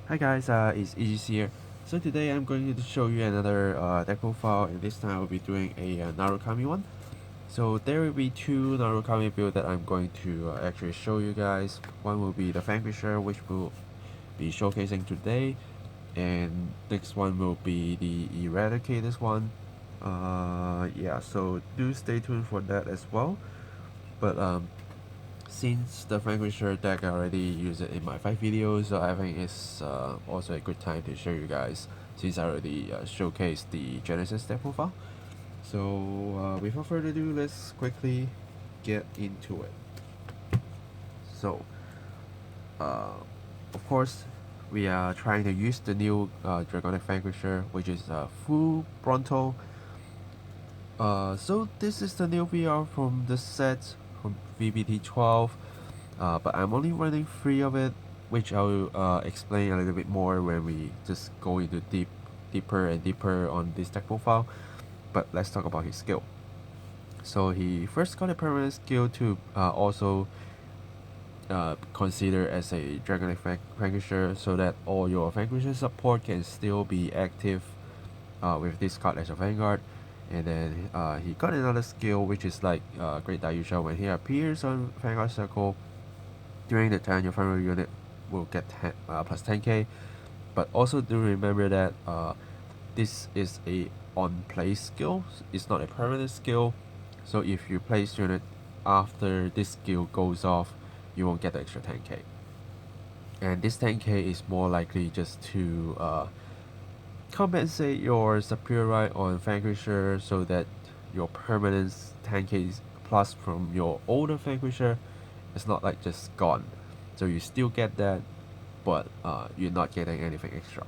Hi guys, it's Aegis here. So today I'm going to show you another deck profile, and this time I'll be doing a Narukami one. So there will be two Narukami build that I'm going to actually show you guys. One will be the Vanquisher, which we'll be showcasing today, and next one will be the Eradicator's one. Yeah, so do stay tuned for that as well. But since the Vanquisher deck I already used it in my 5 videos, so I think it's also a good time to show you guys since I already showcased the Genesis deck profile. So without further ado, let's quickly get into it. So of course we are trying to use the new Dragonic Vanquisher, which is full Bronto. So this is the new VR from the set from VBT 12, but I'm only running 3 of it, which I'll explain a little bit more when we just go into deeper and deeper on this deck profile. But let's talk about his skill. So he first got a permanent skill to also consider as a Dragonic Vanquisher, so that all your Vanquisher support can still be active with this card as a Vanguard. And then he got another skill, which is like Great Dayusha. When he appears on Vanguard Circle, during the turn your final unit will get plus 10k. But also do remember that this is a on-play skill, it's not a permanent skill. So if you place unit after this skill goes off, you won't get the extra 10k. And this 10k is more likely just to compensate your superior right on Vanquisher, so that your permanent 10k plus from your older Vanquisher is not like just gone. So you still get that, but you're not getting anything extra.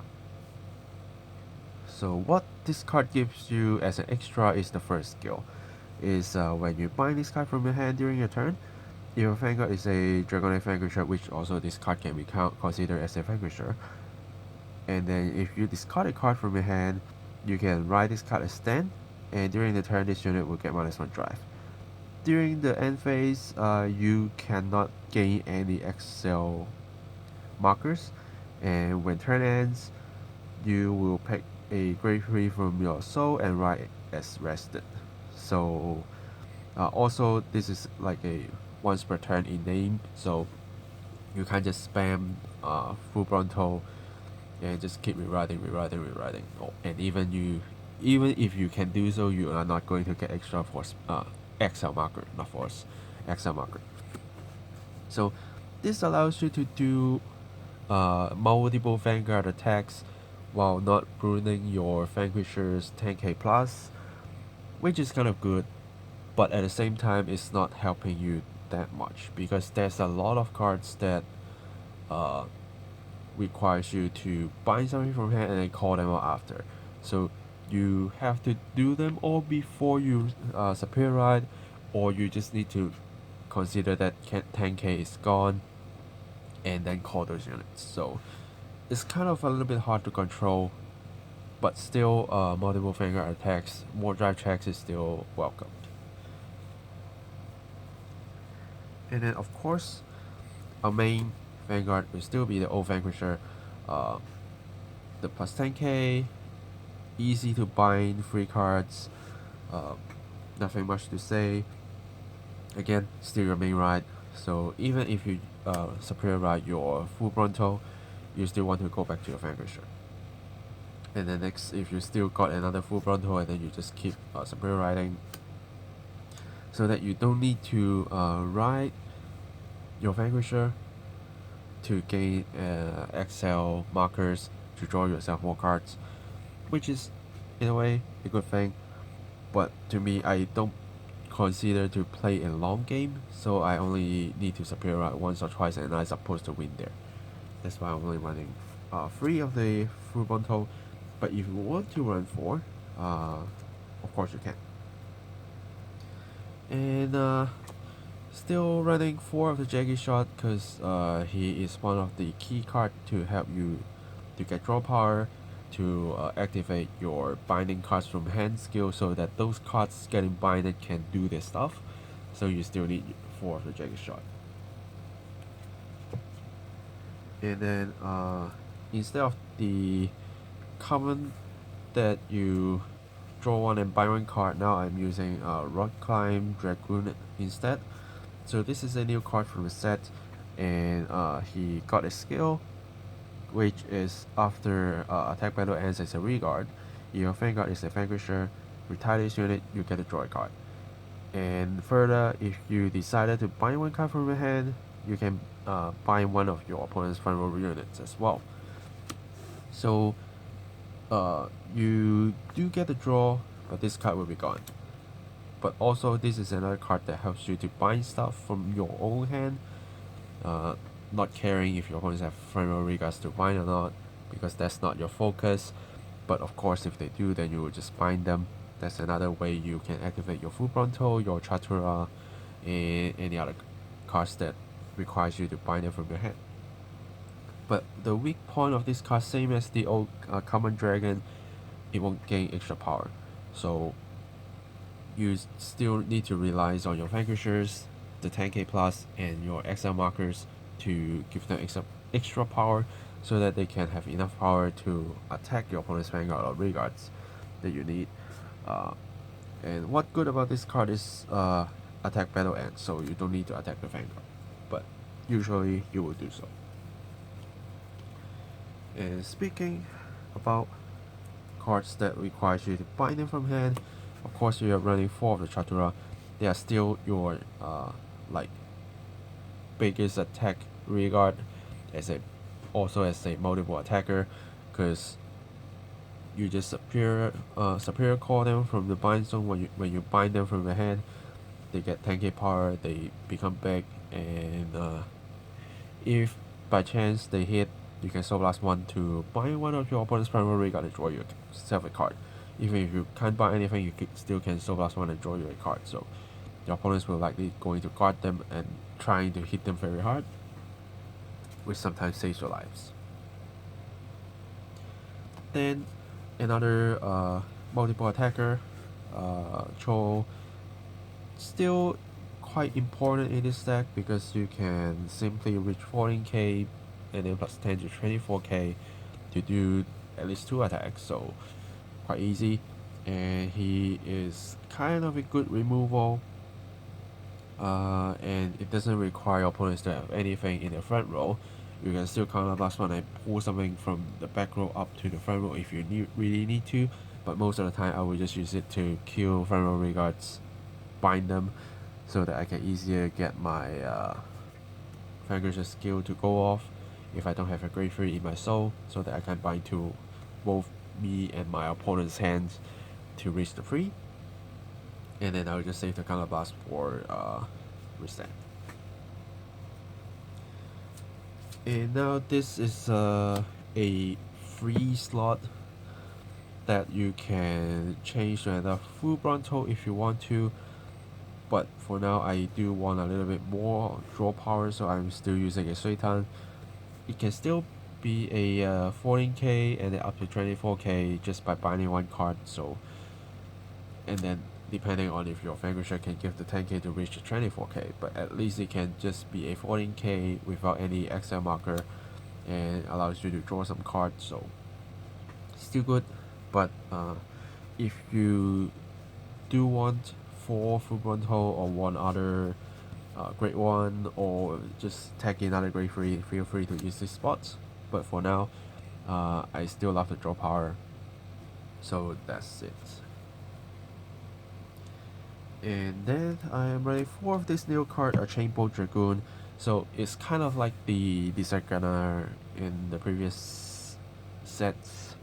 So what this card gives you as an extra is the first skill. Is when you bind this card from your hand during your turn, if your Vanguard is a Dragonic Vanquisher, which also this card can be considered as a Vanquisher, and then if you discard a card from your hand, you can write this card as stand, and during the turn this unit will get -1 drive. During the end phase, you cannot gain any Excel markers, and when turn ends, you will pick a grade 3 from your soul and write it as rested. So also this is like a once per turn in name, so you can't just spam full Bronto and just keep rewriting. Oh, and even if you can do so, you are not going to get extra force Excel marker, not force, Excel marker. So this allows you to do multiple Vanguard attacks while not ruining your Vanquisher's 10k plus, which is kind of good, but at the same time it's not helping you that much, because there's a lot of cards that requires you to bind something from hand and then call them out after. So you have to do them all before you superior ride, or you just need to consider that 10k is gone and then call those units. So it's kind of a little bit hard to control, but still multiple Vanguard attacks, more drive checks is still welcome. And then of course our main Vanguard will still be the old Vanquisher, the plus 10k, easy to bind, free cards, nothing much to say. Again, still your main ride, so even if you superior ride your full Bronto, you still want to go back to your Vanquisher. And then next, if you still got another full Bronto, and then you just keep superior riding, so that you don't need to ride your Vanquisher to gain Excel markers to draw yourself more cards, which is in a way a good thing, but to me I don't consider to play a long game, so I only need to superior ride once or twice and I'm supposed to win there. That's why I'm only running 3 of the full Bronto, but if you want to run 4, of course you can. And still running 4 of the Jaggy Shot, because he is one of the key card to help you to get draw power, to activate your binding cards from hand skill, so that those cards getting binded can do their stuff. So you still need 4 of the Jaggy Shot. And then instead of the common that you draw one and buy one card, now I'm using Rock Climb Dragoon instead. So this is a new card from the set, and he got a skill which is after attack battle ends as a regard. If your Vanguard is a Vanquisher, retire this unit, you get a draw card. And further, if you decided to bind one card from your hand, you can bind one of your opponent's front row units as well. So you do get the draw, but this card will be gone. But also, this is another card that helps you to bind stuff from your own hand, not caring if your opponents have front row regards to bind or not, because that's not your focus. But of course, if they do, then you will just bind them. That's another way you can activate your full Bronto, your Chatura, and any other cards that requires you to bind them from your hand. But the weak point of this card, same as the old common dragon, it won't gain extra power. So you still need to rely on your Vanquishers, the 10k plus, and your XL markers to give them extra power, so that they can have enough power to attack your opponent's Vanguard or Regards that you need. And what good about this card is attack battle ends, so you don't need to attack the Vanguard, but usually you will do so. And speaking about cards that requires you to bind them from hand, of course you are running 4 of the Chatura. They are still your like biggest attack regard also as a multiple attacker, because you just superior call them from the bind zone. When you bind them from the hand, they get 10k power, they become big, and if by chance they hit, you can Soul Blast 1 to bind one of your opponent's primary regard and draw yourself a card. Even if you can't buy anything, you still can Soul Blast 1 and draw you a card. So your opponents will likely going to guard them and trying to hit them very hard, which sometimes saves your lives. Then another multiple attacker, Cho, still quite important in this deck because you can simply reach 14k and then plus 10 to 24k to do at least 2 attacks, so quite easy. And he is kind of a good removal, and it doesn't require opponents to have anything in the front row. You can still counter blast one and pull something from the back row up to the front row if you really need to, but most of the time I will just use it to kill front row regards, bind them, so that I can easier get my Vanquisher skill to go off if I don't have a Grade 3 in my soul, so that I can bind to both me and my opponent's hands to reach the 3. And then I'll just save the counter blast for reset. And now this is a free slot that you can change to another full Bronto if you want to, but for now I do want a little bit more draw power, so I'm still using a Suitan. It can still be a 14k and then up to 24k just by binding one card, so, and then depending on if your Vanquisher can give the 10k to reach the 24k, but at least it can just be a 14k without any XL marker and allows you to draw some cards, so still good. But if you do want 4 full Bronto or one other grade 1 or just tag in another grade 3, feel free to use these spots, but for now I still love the draw power, so that's it. And then I am running 4 of this new card, a Chainbolt Dragoon. So it's kind of like the Desert Gunner in the previous sets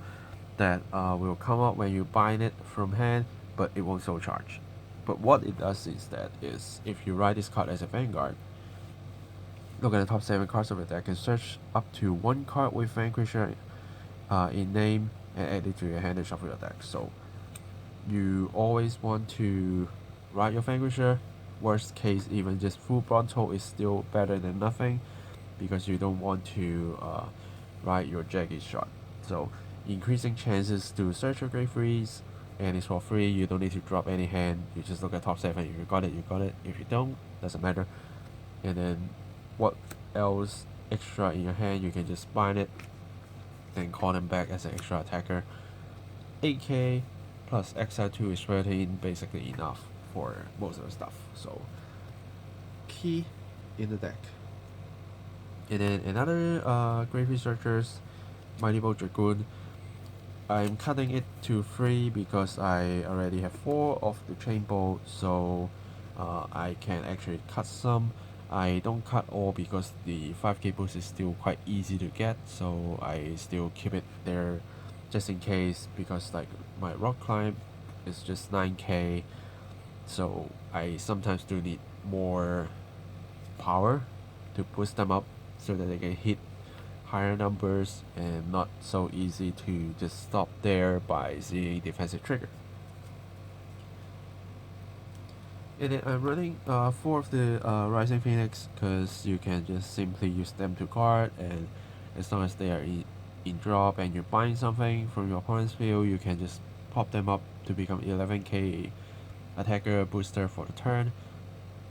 that will come out when you bind it from hand, but it won't soul charge. But what it does instead is, if you write this card as a Vanguard, look at the top 7 cards of the deck and search up to 1 card with Vanquisher in name and add it to your hand and shuffle your deck. So you always want to write your Vanquisher. Worst case, even just full Bronto is still better than nothing, because you don't want to write your Jagged Shot. So increasing chances to search your grade 3s, and it's for free. You don't need to drop any hand. You just look at top 7. If you got it, you got it. If you don't, doesn't matter. And then what else extra in your hand, you can just bind it then call them back as an extra attacker. 8k plus XL2 is 13, basically enough for most of the stuff. So key in the deck. And then another Grave Researchers, Mighty Bow Dragoon. I'm cutting it to 3 because I already have 4 of the chain bow, so I can actually cut some. I don't cut all because the 5k boost is still quite easy to get, so I still keep it there just in case, because like my rock climb is just 9k, so I sometimes do need more power to boost them up so that they can hit higher numbers and not so easy to just stop there by seeing defensive trigger. And then I'm running 4 of the Rising Phoenix because you can just simply use them to guard, and as long as they are in drop and you bind something from your opponent's field, you can just pop them up to become 11k attacker booster for the turn,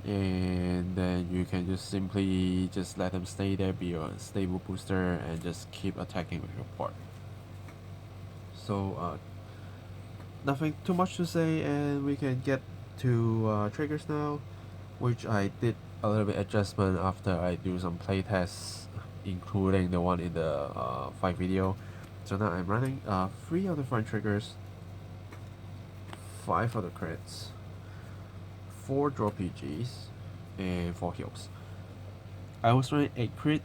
and then you can just simply just let them stay there, be a stable booster, and just keep attacking with your part. So nothing too much to say, and we can get to triggers now, which I did a little bit adjustment after I do some playtests, including the one in the fight video. So now I'm running 3 of the front triggers, 5 of the crits, 4 draw PGs, and 4 heals. I was running 8 crit,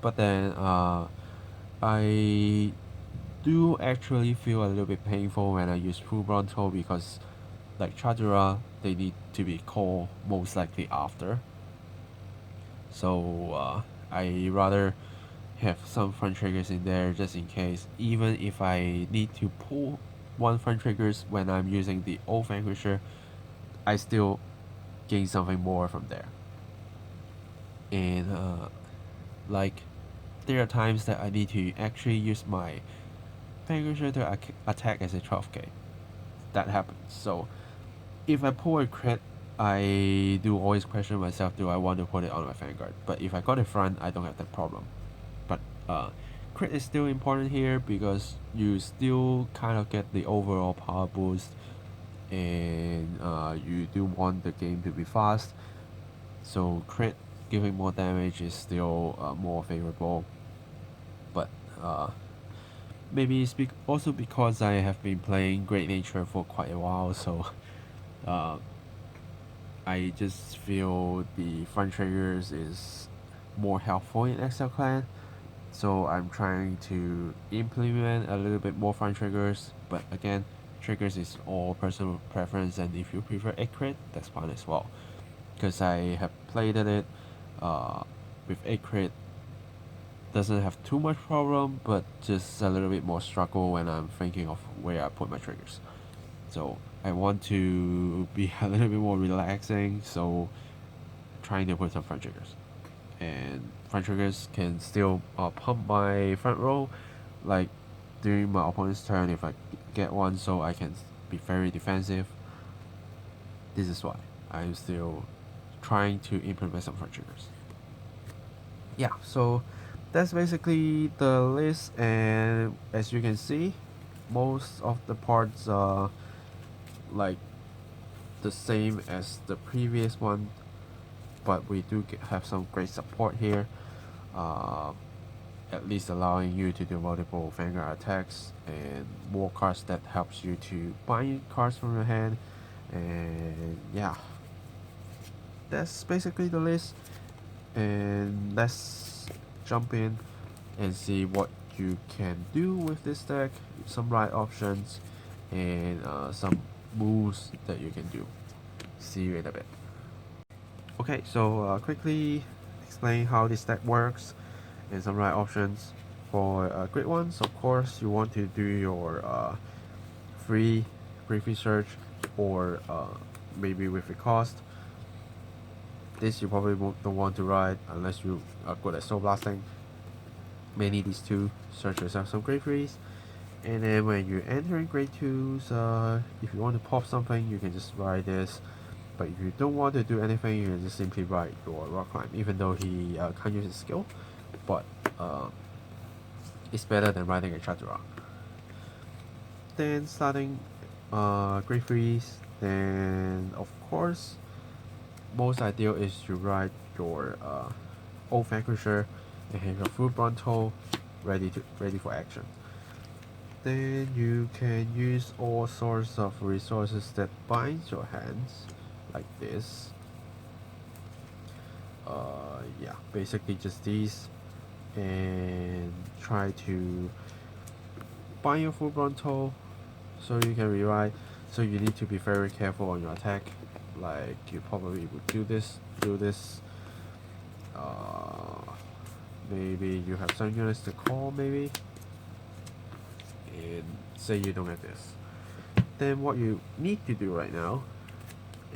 but then I do actually feel a little bit painful when I use full Bronto, because like Chadura, they need to be called most likely after. So I rather have some front triggers in there just in case, even if I need to pull 1 front triggers when I'm using the old Vanquisher, I still gain something more from there. And like there are times that I need to actually use my Vanquisher to attack as a 12k. That happens. So if I pull a crit, I do always question myself, do I want to put it on my Vanguard? But if I got it front, I don't have that problem. But crit is still important here because you still kind of get the overall power boost, and you do want the game to be fast. So crit giving more damage is still more favorable. But maybe it's also because I have been playing Great Nature for quite a while, so I just feel the front triggers is more helpful in XL Clan. So I'm trying to implement a little bit more front triggers, but again, triggers is all personal preference, and if you prefer 8 crit, that's fine as well. Because I have played it with 8 crit, doesn't have too much problem, but just a little bit more struggle when I'm thinking of where I put my triggers. So I want to be a little bit more relaxing, so trying to put some front triggers. And front triggers can still pump my front row, like during my opponent's turn if I get one, so I can be very defensive. This is why I'm still trying to implement some front triggers. Yeah, so that's basically the list, and as you can see, most of the parts are like the same as the previous one, but we do have some great support here, at least allowing you to do multiple Vanguard attacks and more cards that helps you to bind cards from your hand. And yeah, that's basically the list, and let's jump in and see what you can do with this deck, some right options, and some moves that you can do. See you in a bit. Okay, so quickly explain how this deck works and some right options. For great ones, of course, you want to do your free Grave Research, or maybe with a cost. This you probably don't want to ride unless you are good at soul blasting. Mainly these two, search yourself some Grave Rees. And then when you're entering grade 2s, if you want to pop something, you can just ride this. But if you don't want to do anything, you can just simply ride your rock climb, even though he can't use his skill. But it's better than riding a Chatura. Then starting Great Freeze, then of course most ideal is to ride your old Vanquisher and have your full Bronto ready for action. Then you can use all sorts of resources that binds your hands, like this. Yeah, basically just these, and try to bind your full Bronto so you can rewrite. So you need to be very careful on your attack. Like you probably would do this. Maybe you have some units to call, maybe, and say you don't have this. Then what you need to do right now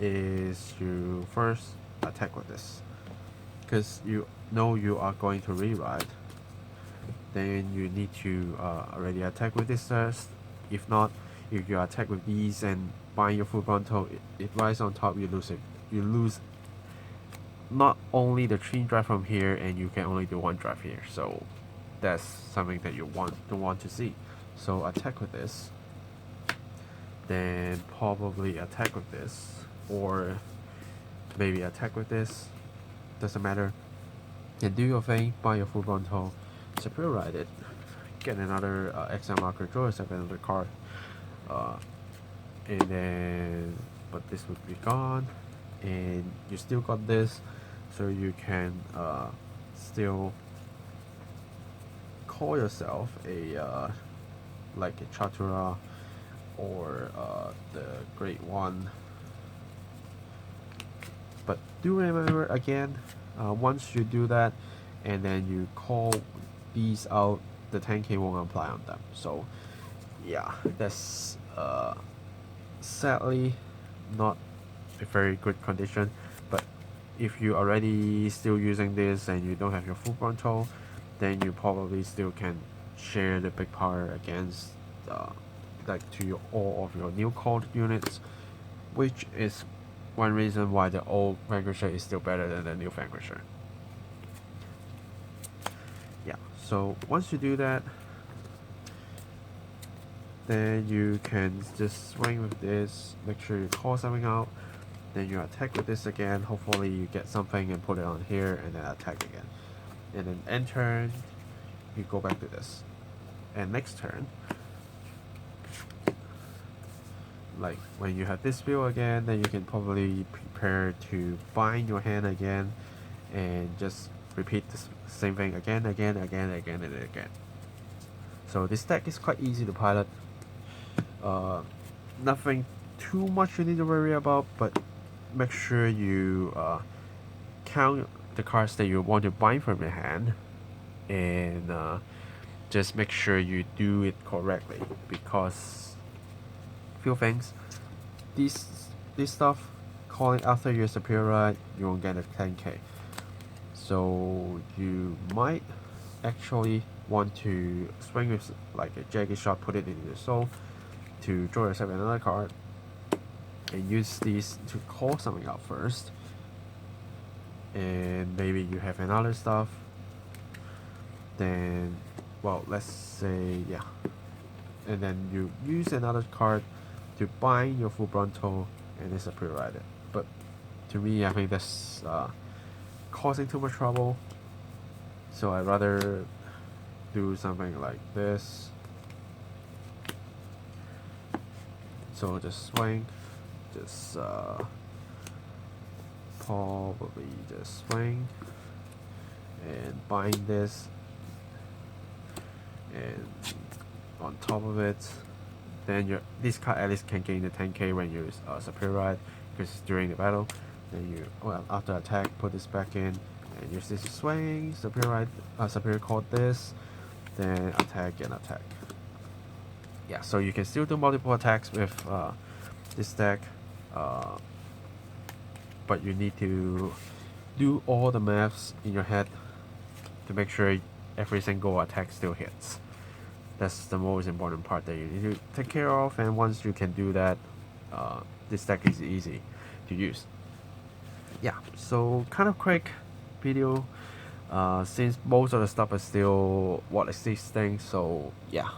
is you first attack with this, because you know you are going to rewrite. Then you need to already attack with this first. If not, if you attack with these and bind your full Bronto, it rises on top, you lose it. You lose not only the chain drive from here, and you can only do one drive here. So that's something that you don't want to see. So attack with this, then probably attack with this, or maybe attack with this, doesn't matter. And do your thing, buy your full Bronto, superior ride it, get another exile marker, draw yourself another card, and then, but this would be gone, and you still got this, so you can still call yourself a like a Chatura or the Great One. But do remember again, once you do that and then you call these out, the 10k won't apply on them. So yeah, that's sadly not a very good condition. But if you already still using this and you don't have your full Bronto, then you probably still can share the big power against like to all of your new called units, which is one reason why the old Vanquisher is still better than the new Vanquisher. Yeah, so once you do that, then you can just swing with this, make sure you call something out, then you attack with this again, hopefully you get something and put it on here, and then attack again. And then end turn, you go back to this. And next turn, like when you have this build again, then you can probably prepare to bind your hand again and just repeat the same thing again. So this deck is quite easy to pilot. Nothing too much you need to worry about, but make sure you count the cards that you want to bind from your hand, and just make sure you do it correctly, because few things, this stuff, calling after your superior ride, you won't get a 10k. So you might actually want to swing with like a jagged shot, put it into your soul to draw yourself another card, and use these to call something out first, and maybe you have another stuff, then, well, let's say, yeah, and then you use another card to bind your full Bronto and then superior ride it. But to me, I think that's causing too much trouble, so I'd rather do something like this. So just swing, just probably just swing and bind this, and on top of it, then this card at least can gain the 10k when you superior ride, because it's during the battle. Then you, well, after attack, put this back in and use this to swing, superior ride, superior call this, then attack and attack. Yeah, so you can still do multiple attacks with this deck, but you need to do all the maths in your head to make sure every single attack still hits. That's the most important part that you need to take care of, and once you can do that, this deck is easy to use. Yeah, so kind of quick video. since most of the stuff is still what existing. So yeah,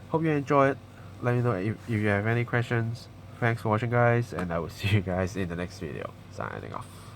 hope you enjoy it. Let me know if you have any questions. Thanks for watching, guys, and I will see you guys in the next video. Signing off.